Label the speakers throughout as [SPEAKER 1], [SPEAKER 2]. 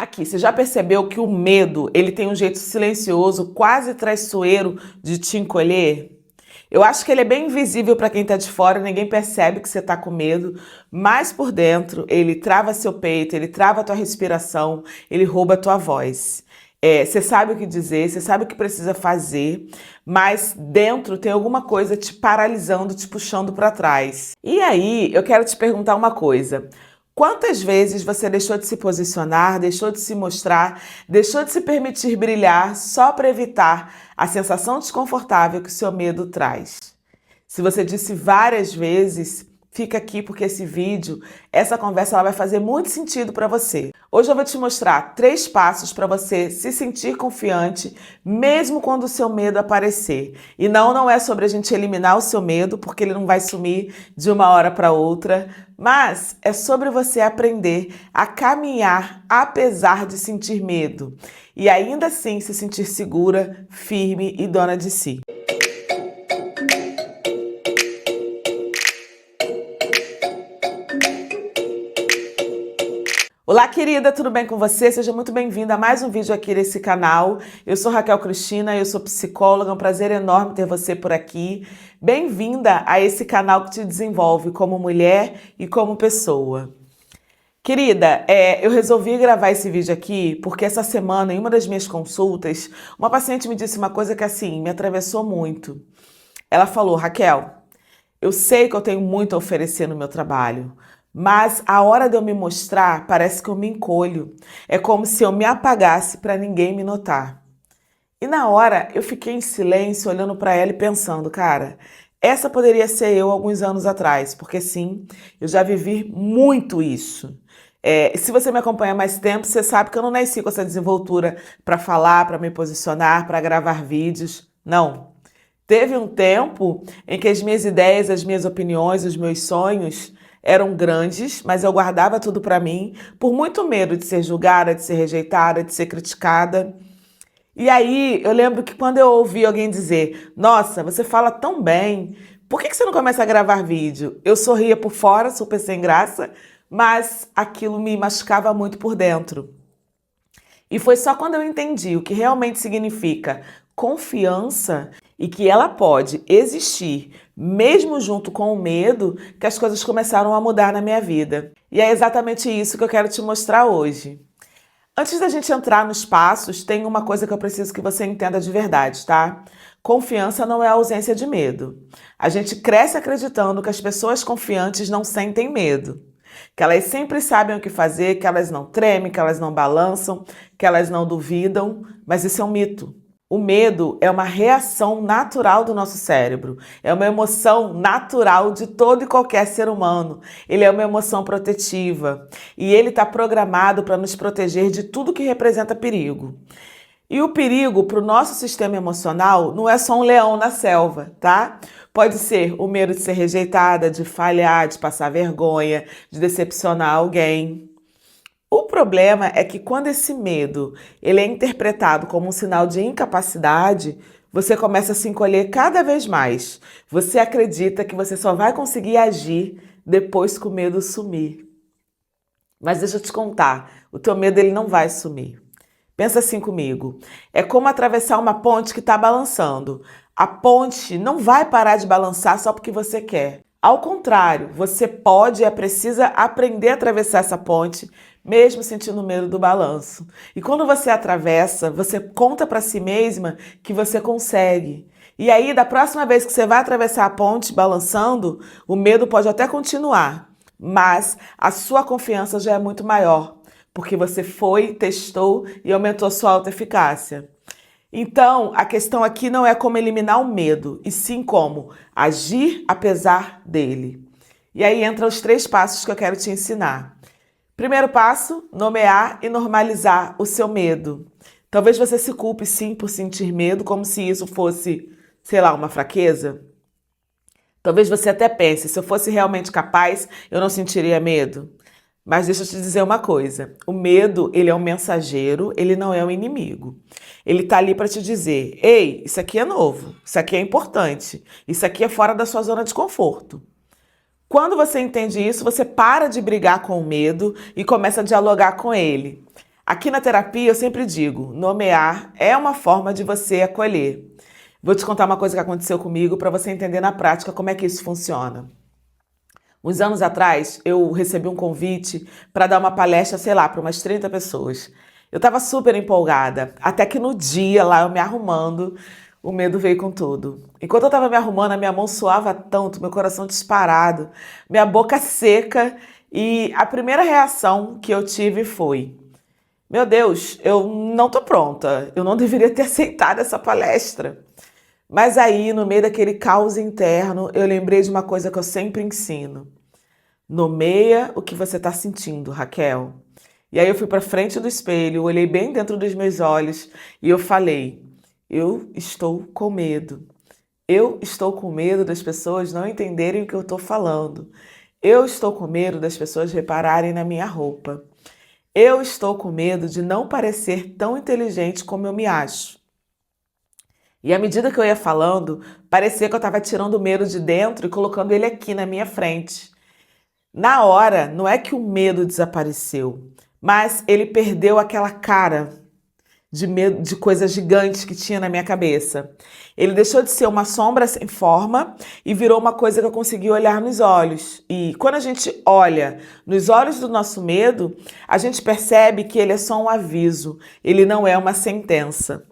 [SPEAKER 1] Aqui, você já percebeu que o medo, ele tem um jeito silencioso, quase traiçoeiro de te encolher? Eu acho que ele é bem invisível para quem está de fora, ninguém percebe que você está com medo, mas por dentro ele trava seu peito, ele trava a tua respiração, ele rouba a tua voz. Você sabe o que dizer, você sabe o que precisa fazer, mas dentro tem alguma coisa te paralisando, te puxando para trás. E aí, eu quero te perguntar uma coisa. Quantas vezes você deixou de se posicionar, deixou de se mostrar, deixou de se permitir brilhar só para evitar a sensação desconfortável que o seu medo traz? Se você disse várias vezes, fica aqui porque esse vídeo, essa conversa ela vai fazer muito sentido para você. Hoje eu vou te mostrar 3 passos para você se sentir confiante, mesmo quando o seu medo aparecer. E não é sobre a gente eliminar o seu medo, porque ele não vai sumir de uma hora para outra, mas é sobre você aprender a caminhar apesar de sentir medo e ainda assim se sentir segura, firme e dona de si. Olá, querida, tudo bem com você? Seja muito bem-vinda a mais um vídeo aqui nesse canal. Eu sou Raquel Cristina, eu sou psicóloga, é um prazer enorme ter você por aqui. Bem-vinda a esse canal que te desenvolve como mulher e como pessoa. Querida, eu resolvi gravar esse vídeo aqui porque essa semana, em uma das minhas consultas, uma paciente me disse uma coisa que, assim, me atravessou muito. Ela falou: Raquel, eu sei que eu tenho muito a oferecer no meu trabalho, mas a hora de eu me mostrar, parece que eu me encolho. É como se eu me apagasse para ninguém me notar. E na hora eu fiquei em silêncio, olhando para ela e pensando, cara, essa poderia ser eu alguns anos atrás, porque sim, eu já vivi muito isso. Se você me acompanha há mais tempo, você sabe que eu não nasci com essa desenvoltura para falar, para me posicionar, para gravar vídeos. Não. Teve um tempo em que as minhas ideias, as minhas opiniões, os meus sonhos eram grandes, mas eu guardava tudo para mim, por muito medo de ser julgada, de ser rejeitada, de ser criticada. E aí eu lembro que quando eu ouvi alguém dizer: Nossa, você fala tão bem, por que você não começa a gravar vídeo? Eu sorria por fora, super sem graça, mas aquilo me machucava muito por dentro. E foi só quando eu entendi o que realmente significa confiança e que ela pode existir mesmo junto com o medo, que as coisas começaram a mudar na minha vida. E é exatamente isso que eu quero te mostrar hoje. Antes da gente entrar nos passos, tem uma coisa que eu preciso que você entenda de verdade, tá? Confiança não é ausência de medo. A gente cresce acreditando que as pessoas confiantes não sentem medo, que elas sempre sabem o que fazer, que elas não tremem, que elas não balançam, que elas não duvidam, mas isso é um mito. O medo é uma reação natural do nosso cérebro, é uma emoção natural de todo e qualquer ser humano. Ele é uma emoção protetiva e ele está programado para nos proteger de tudo que representa perigo. E o perigo para o nosso sistema emocional não é só um leão na selva, tá? Pode ser o medo de ser rejeitada, de falhar, de passar vergonha, de decepcionar alguém. O problema é que quando esse medo ele é interpretado como um sinal de incapacidade, você começa a se encolher cada vez mais. Você acredita que você só vai conseguir agir depois que o medo sumir. Mas deixa eu te contar, o teu medo ele não vai sumir. Pensa assim comigo, é como atravessar uma ponte que está balançando. A ponte não vai parar de balançar só porque você quer. Ao contrário, você pode e precisa aprender a atravessar essa ponte, mesmo sentindo medo do balanço. E quando você atravessa, você conta para si mesma que você consegue. E aí, da próxima vez que você vai atravessar a ponte balançando, o medo pode até continuar, mas a sua confiança já é muito maior, porque você foi, testou e aumentou a sua autoeficácia. Então, a questão aqui não é como eliminar o medo, e sim como agir apesar dele. E aí entram os 3 passos que eu quero te ensinar. Primeiro passo, nomear e normalizar o seu medo. Talvez você se culpe sim por sentir medo, como se isso fosse, sei lá, uma fraqueza. Talvez você até pense, se eu fosse realmente capaz, eu não sentiria medo. Mas deixa eu te dizer uma coisa, o medo, ele é um mensageiro, ele não é um inimigo. Ele tá ali para te dizer, ei, isso aqui é novo, isso aqui é importante, isso aqui é fora da sua zona de conforto. Quando você entende isso, você para de brigar com o medo e começa a dialogar com ele. Aqui na terapia eu sempre digo, nomear é uma forma de você acolher. Vou te contar uma coisa que aconteceu comigo para você entender na prática como é que isso funciona. Uns anos atrás, eu recebi um convite para dar uma palestra, sei lá, para umas 30 pessoas. Eu estava super empolgada, até que no dia lá, eu me arrumando, o medo veio com tudo. Enquanto eu estava me arrumando, a minha mão suava tanto, meu coração disparado, minha boca seca, e a primeira reação que eu tive foi: meu Deus, eu não tô pronta, eu não deveria ter aceitado essa palestra. Mas aí, no meio daquele caos interno, eu lembrei de uma coisa que eu sempre ensino. Nomeia o que você está sentindo, Raquel. E aí eu fui para frente do espelho, olhei bem dentro dos meus olhos e eu falei: eu estou com medo. Eu estou com medo das pessoas não entenderem o que eu estou falando. Eu estou com medo das pessoas repararem na minha roupa. Eu estou com medo de não parecer tão inteligente como eu me acho. E à medida que eu ia falando, parecia que eu estava tirando o medo de dentro e colocando ele aqui na minha frente. Na hora, não é que o medo desapareceu, mas ele perdeu aquela cara de medo, de coisas gigantes que tinha na minha cabeça. Ele deixou de ser uma sombra sem forma e virou uma coisa que eu consegui olhar nos olhos. E quando a gente olha nos olhos do nosso medo, a gente percebe que ele é só um aviso, ele não é uma sentença.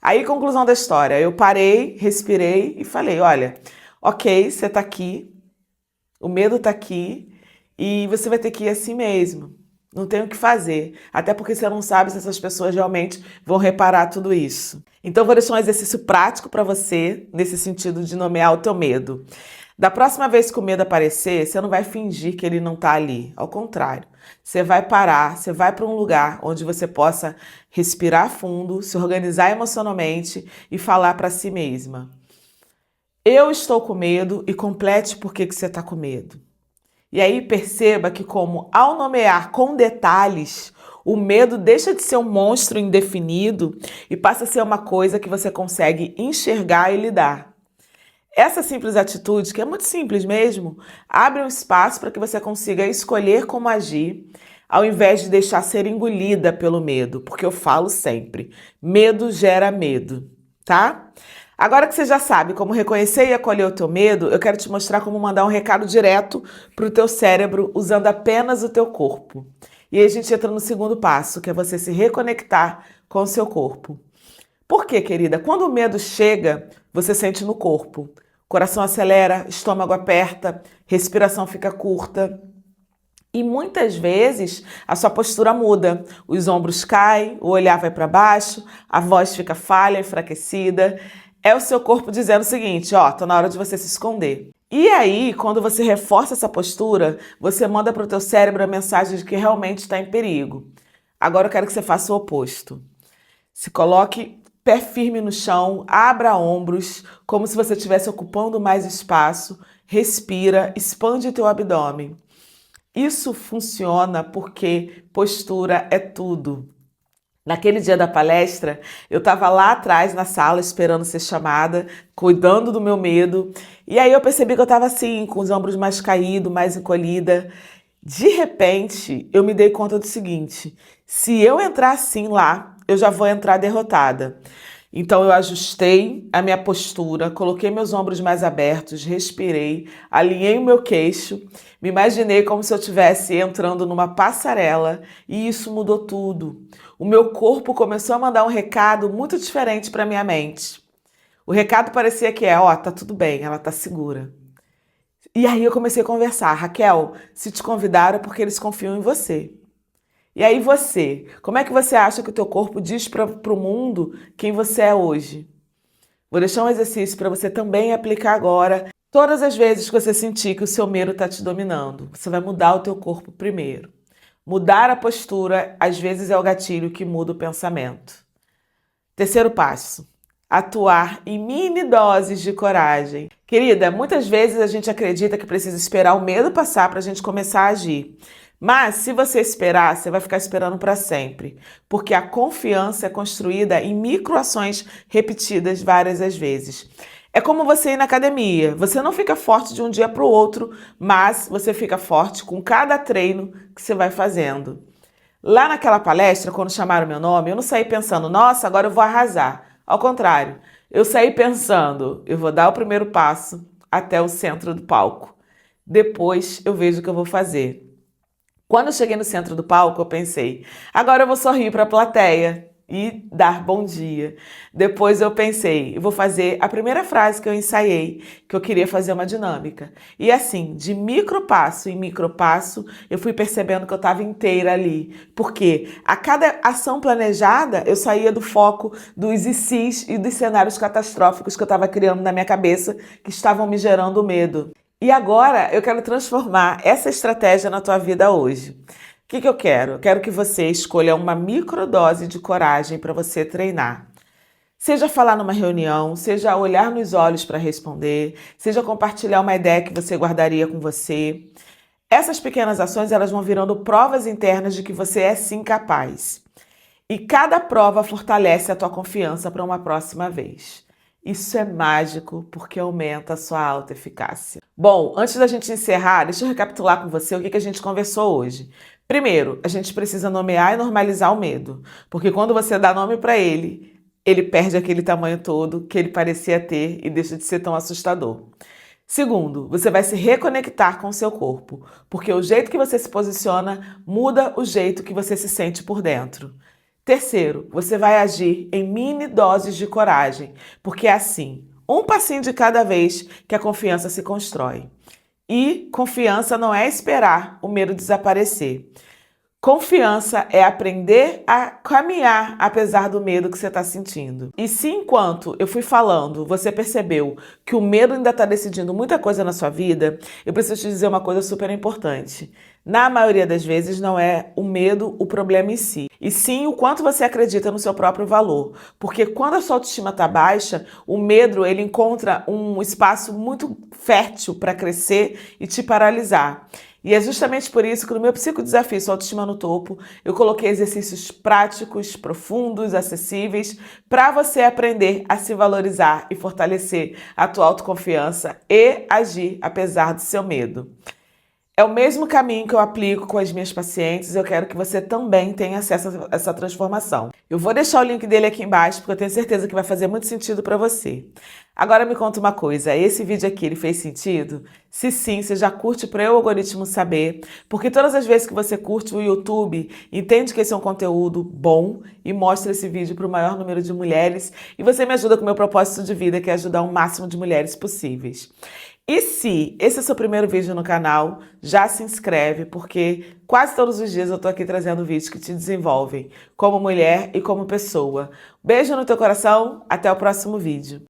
[SPEAKER 1] Aí, conclusão da história, eu parei, respirei e falei: olha, ok, você tá aqui, o medo tá aqui e você vai ter que ir assim mesmo. Não tem o que fazer, até porque você não sabe se essas pessoas realmente vão reparar tudo isso. Então, eu vou deixar um exercício prático para você, nesse sentido de nomear o teu medo. Da próxima vez que o medo aparecer, você não vai fingir que ele não está ali. Ao contrário, você vai parar, você vai para um lugar onde você possa respirar fundo, se organizar emocionalmente e falar para si mesma: eu estou com medo, e complete por que você está com medo. E aí perceba que, como ao nomear com detalhes, o medo deixa de ser um monstro indefinido e passa a ser uma coisa que você consegue enxergar e lidar. Essa simples atitude, que é muito simples mesmo, abre um espaço para que você consiga escolher como agir, ao invés de deixar ser engolida pelo medo, porque eu falo sempre, medo gera medo, tá? Agora que você já sabe como reconhecer e acolher o teu medo, eu quero te mostrar como mandar um recado direto para o teu cérebro usando apenas o teu corpo. E aí a gente entra no segundo passo, que é você se reconectar com o seu corpo. Por quê, querida? Quando o medo chega, você sente no corpo. Coração acelera, estômago aperta, respiração fica curta. E muitas vezes a sua postura muda. Os ombros caem, o olhar vai para baixo, a voz fica falha, enfraquecida. É o seu corpo dizendo o seguinte: ó, tá na hora de você se esconder. E aí, quando você reforça essa postura, você manda para o teu cérebro a mensagem de que realmente está em perigo. Agora eu quero que você faça o oposto. Se coloque pé firme no chão, abra ombros, como se você estivesse ocupando mais espaço, respira, expande o teu abdômen. Isso funciona porque postura é tudo. Naquele dia da palestra, eu estava lá atrás na sala esperando ser chamada, cuidando do meu medo, e aí eu percebi que eu estava assim, com os ombros mais caídos, mais encolhida. De repente, eu me dei conta do seguinte: se eu entrar assim lá, eu já vou entrar derrotada. Então eu ajustei a minha postura, coloquei meus ombros mais abertos, respirei, alinhei o meu queixo, me imaginei como se eu estivesse entrando numa passarela e isso mudou tudo. O meu corpo começou a mandar um recado muito diferente para minha mente. O recado parecia que ó, tá tudo bem, ela tá segura. E aí eu comecei a conversar: Raquel, se te convidaram é porque eles confiam em você. E aí você, como é que você acha que o teu corpo diz para o mundo quem você é hoje? Vou deixar um exercício para você também aplicar agora. Todas as vezes que você sentir que o seu medo está te dominando, você vai mudar o teu corpo primeiro. Mudar a postura, às vezes, é o gatilho que muda o pensamento. Terceiro passo: atuar em mini doses de coragem. Querida, muitas vezes a gente acredita que precisa esperar o medo passar para a gente começar a agir. Mas se você esperar, você vai ficar esperando para sempre, porque a confiança é construída em microações repetidas várias vezes. É como você ir na academia. Você não fica forte de um dia para o outro, mas você fica forte com cada treino que você vai fazendo. Lá naquela palestra, quando chamaram meu nome, eu não saí pensando, nossa, agora eu vou arrasar. Ao contrário, eu saí pensando, eu vou dar o primeiro passo até o centro do palco. Depois eu vejo o que eu vou fazer. Quando eu cheguei no centro do palco, eu pensei, agora eu vou sorrir para a plateia e dar bom dia. Depois eu pensei, eu vou fazer a primeira frase que eu ensaiei, que eu queria fazer uma dinâmica. E assim, de micropasso em micropasso, eu fui percebendo que eu estava inteira ali. Porque a cada ação planejada, eu saía do foco dos ICs e dos cenários catastróficos que eu estava criando na minha cabeça, que estavam me gerando medo. E agora eu quero transformar essa estratégia na tua vida hoje. O que eu quero? Eu quero que você escolha uma microdose de coragem para você treinar. Seja falar numa reunião, seja olhar nos olhos para responder, seja compartilhar uma ideia que você guardaria com você. Essas pequenas ações elas vão virando provas internas de que você é sim capaz. E cada prova fortalece a tua confiança para uma próxima vez. Isso é mágico porque aumenta a sua autoeficácia. Bom, antes da gente encerrar, deixa eu recapitular com você o que a gente conversou hoje. Primeiro, a gente precisa nomear e normalizar o medo, porque quando você dá nome para ele, ele perde aquele tamanho todo que ele parecia ter e deixa de ser tão assustador. Segundo, você vai se reconectar com o seu corpo, porque o jeito que você se posiciona muda o jeito que você se sente por dentro. Terceiro, você vai agir em mini doses de coragem, porque é assim, um passinho de cada vez que a confiança se constrói. E confiança não é esperar o medo desaparecer. Confiança é aprender a caminhar apesar do medo que você está sentindo. E se enquanto eu fui falando, você percebeu que o medo ainda está decidindo muita coisa na sua vida, eu preciso te dizer uma coisa super importante. Na maioria das vezes não é o medo o problema em si, e sim o quanto você acredita no seu próprio valor. Porque quando a sua autoestima está baixa, o medo ele encontra um espaço muito fértil para crescer e te paralisar. E é justamente por isso que no meu psicodesafio Sua Autoestima no Topo, eu coloquei exercícios práticos, profundos, acessíveis, para você aprender a se valorizar e fortalecer a tua autoconfiança e agir apesar do seu medo. É o mesmo caminho que eu aplico com as minhas pacientes, eu quero que você também tenha acesso a essa transformação. Eu vou deixar o link dele aqui embaixo, porque eu tenho certeza que vai fazer muito sentido para você. Agora me conta uma coisa, esse vídeo aqui, ele fez sentido? Se sim, você já curte para o algoritmo saber, porque todas as vezes que você curte o YouTube, entende que esse é um conteúdo bom e mostra esse vídeo para o maior número de mulheres e você me ajuda com o meu propósito de vida, que é ajudar o máximo de mulheres possíveis. E se esse é o seu primeiro vídeo no canal, já se inscreve, porque quase todos os dias eu tô aqui trazendo vídeos que te desenvolvem como mulher e como pessoa. Beijo no teu coração, até o próximo vídeo.